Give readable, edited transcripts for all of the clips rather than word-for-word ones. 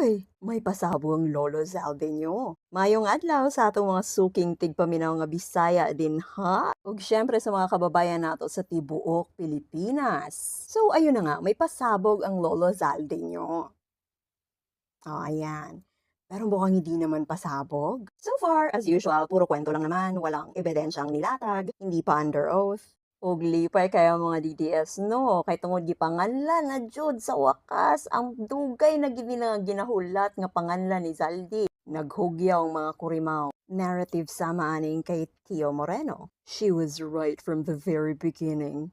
Uy, may pasabo ang Lolo Zalde nyo. Mayong adlaw sa atong mga suking tigpaminaw nga Bisaya din ha. Ug syempre sa mga kababayan nato sa tibuok Pilipinas. So ayun na nga, may pasabog ang Lolo Zalde nyo. Oh, ayan. Pero mukhang hindi naman pasabog. So far, as usual, puro kwento lang naman, walang ebidensyang nilatag, hindi pa under oath. Ug lipay kaya mga DDS no, kay tungod gipanganlan na jud sa wakas ang dugay na gid nila ginahulat nga panganlan ni Zaldi. Naghugyaw ang mga kurimaw. Narrative sama aning kay Tio Moreno. She was right from the very beginning.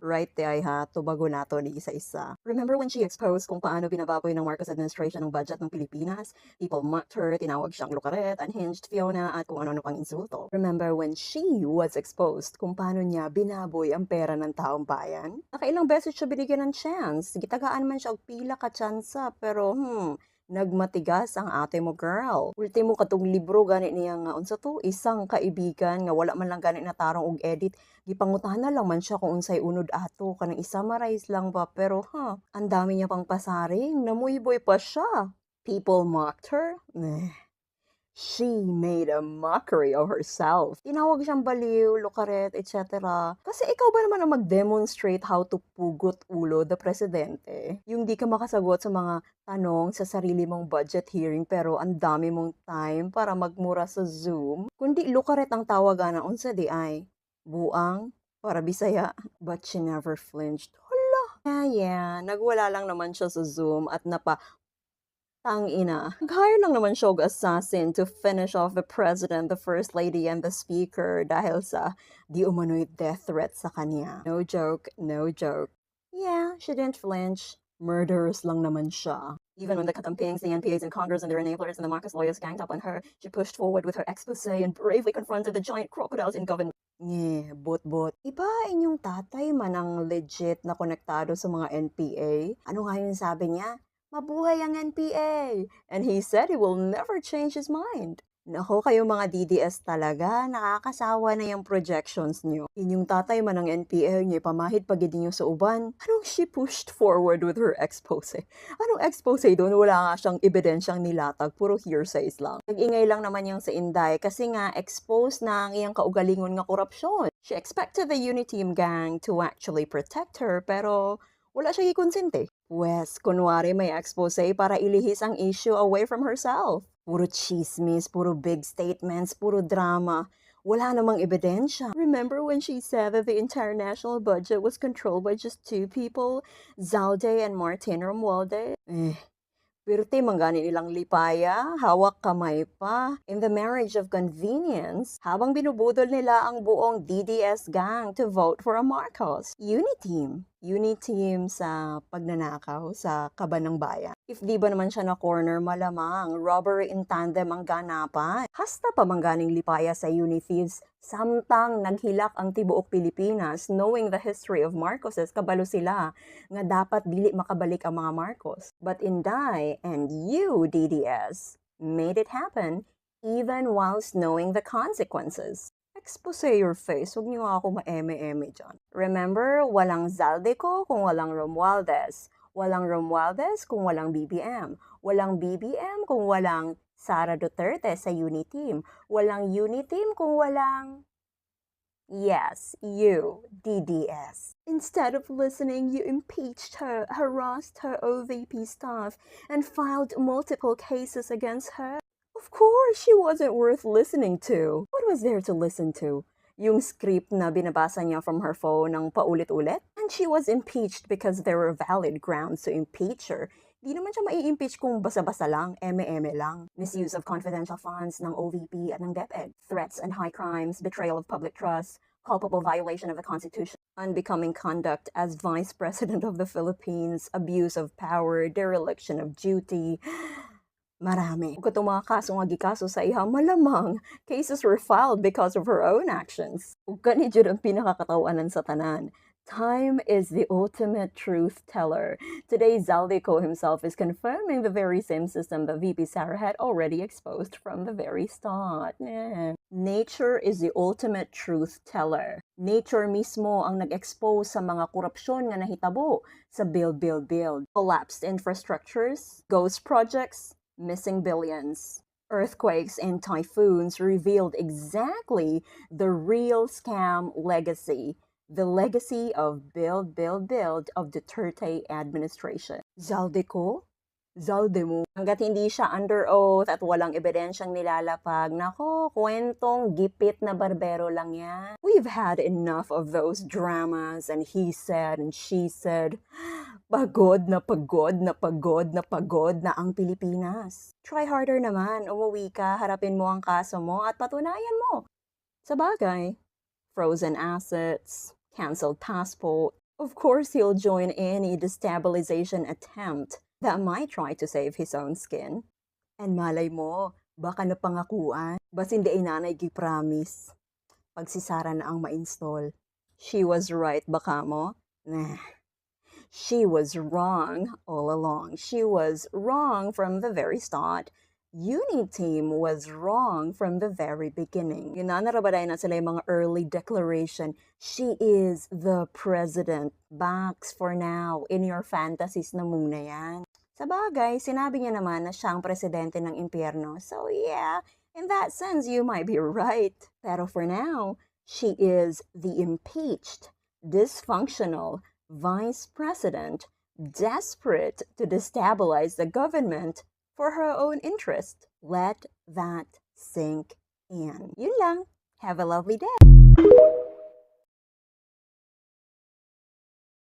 Right di ay ha, tubago nato ni isa-isa. Remember when she exposed kung paano binababoy ng Marcos administration ang budget ng Pilipinas? People mocked her, tinawag siyang lukaret, unhinged Fiona, at kung ano-ano pang insulto. Remember when she was exposed kung paano niya binaboy ang pera ng taong bayan? Nakailang beses siya binigyan ng chance. Gitagaan man siya og pila ka tsansa, pero nagmatigas ang ate mo girl. Ultimo katong libro gani niya nga unsa to, isang kaibigan nga wala man lang gani natarong og edit, gipangutahan lang man siya kung unsay unod ato kanang i-summarize lang ba, pero ang dami niya pang pasaring, namuyboy pa siya. People mocked her. She made a mockery of herself. Tinawag siyang baliw, lukaret, etc. Kasi ikaw ba naman ang mag-demonstrate how to pugot ulo the presidente? Yung di ka makasagot sa mga tanong sa sarili mong budget hearing pero ang dami mong time para magmura sa Zoom? Kundi lukaret ang tawagan na unsa di ay buang para Bisaya, but she never flinched. Hala! Yeah, nagwala lang naman siya sa Zoom at tangina. Nag-hire lang naman siya og assassin to finish off the president, the first lady, and the speaker dahil sa di umano'y death threat sa kanya. No joke, no joke. Yeah, she didn't flinch. Murderous lang naman siya. Even when the katampings, the NPAs in Congress and their enablers and the Marcos lawyers ganged up on her, she pushed forward with her expose and bravely confronted the giant crocodiles in government. Bot-bot. Iba inyong tatay man ang legit na konektado sa mga NPA? Ano nga yung sabi niya? Mabuhay ang NPA! And he said he will never change his mind. Nako kayo mga DDS talaga, nakakasawa na yung projections nyo. Inyong tatay man ang NPA niyo, pamahid pagid niyo sa uban. Anong she pushed forward with her expose? Anong expose doon? Wala nga siyang ebidensyang nilatag, puro hearsays lang. Nag-ingay lang naman yung sa Inday kasi nga expose na ang iyang kaugalingon nga korupsyon. She expected the Uniteam gang to actually protect her, pero wala siya gikonsente. Wes, kunwari may expose para ilihis ang issue away from herself. Puro chismis, puro big statements, puro drama. Wala namang ebidensya. Remember when she said that the entire national budget was controlled by just two people, Zalde and Martin Romualdez? Pirti manggani nilang lipaya, hawak kamay pa. In the marriage of convenience, habang binubudol nila ang buong DDS gang to vote for a Marcos. Uniteam sa pagnanakaw sa kaban ng bayan. If di ba naman siya na corner, malamang robbery in tandem ang ganapan. Hasta pa mangganing lipaya sa Unithieves, samtang naghilak ang tibuok Pilipinas knowing the history of Marcoses, kabalo sila nga dapat dili makabalik ang mga Marcos. But Inday and you, DDS, made it happen even whilst knowing the consequences. Expose your face, huwag niyo ako ma-eme-eme dyan. Remember, walang Zaldico kung walang Romualdez. Walang Romualdez kung walang BBM. Walang BBM kung walang Sara Duterte sa Uniteam. Walang Uniteam kung walang... Yes, you, DDS. Instead of listening, you impeached her, harassed her OVP staff, and filed multiple cases against her. Of course, she wasn't worth listening to. What was there to listen to? Yung script na binabasa niya from her phone ng paulit-ulit? And she was impeached because there were valid grounds to impeach her. Di naman siya mai-impeach kung basa-basa lang, eme-eme lang. Misuse of confidential funds ng OVP at ng DepEd. Threats and high crimes, betrayal of public trust, culpable violation of the Constitution, unbecoming conduct as Vice President of the Philippines, abuse of power, dereliction of duty. Marami. Kung itong mga kaso nga gikaso sa iha, malamang cases were filed because of her own actions. Ug kani jud ang pinakakatawanan sa tanan. Time is the ultimate truth teller. Today, Zaldico himself is confirming the very same system that VP Sara had already exposed from the very start. Nature is the ultimate truth teller. Nature mismo ang nag-expose sa mga korupsyon nga nahitabo sa build. Collapsed infrastructures, ghost projects, missing billions. Earthquakes and typhoons revealed exactly the real scam legacy. The legacy of build of Duterte administration. Zaldico? Zaldemo. Hanggat hindi siya under oath at walang ebidensyang nilalapag, nako, kwentong gipit na barbero lang yan. We've had enough of those dramas and he said and she said. Pagod na ang Pilipinas. Try harder naman, umuwi ka, harapin mo ang kaso mo at patunayan mo. Sa bagay, frozen assets, canceled passport. Of course, he'll join any destabilization attempt that might try to save his own skin. And malay mo, baka napangakuan, bas hindi ay nanay gi-promise. Pag si Sara na ang ma-install, she was right baka mo? Nah. She was wrong all along. She was wrong from the very start. Unity Team was wrong from the very beginning. Ginanarabaday na sila yung mga early declaration. She is the president. Backs for now. In your fantasies na muna yan. Sa bagay, sinabi niya naman na siya ang presidente ng impyerno. So yeah, in that sense, you might be right. Pero for now, she is the impeached, dysfunctional vice president, desperate to destabilize the government for her own interest. Let that sink in. Yun lang. Have a lovely day.